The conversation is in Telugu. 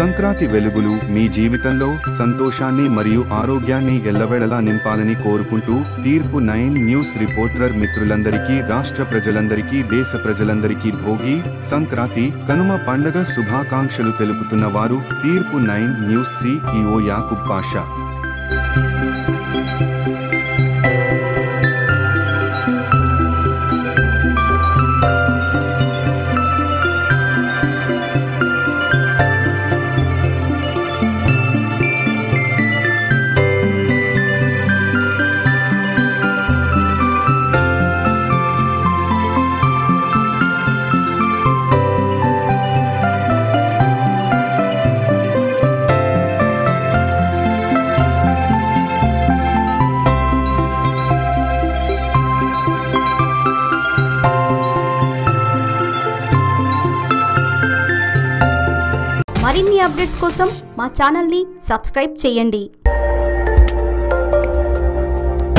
సంక్రాంతి వెలుగులు మీ జీవితంలో సంతోషాన్ని మరియు ఆరోగ్యాన్ని ఎల్లవేళలా నింపాలని కోరుకుంటూ తీర్పు 9 న్యూస్ రిపోర్టర్ మిత్రులందరికీ, రాష్ట్ర ప్రజలందరికీ, దేశ ప్రజలందరికీ భోగి, సంక్రాంతి, కనుమ పండగ శుభాకాంక్షలు తెలుపుతున్న వారు తీర్పు 9 న్యూస్ CEO యాకూబ్ పాషా. మరిన్ని అప్డేట్స్ కోసం మా ఛానల్ని సబ్స్క్రైబ్ చేయండి.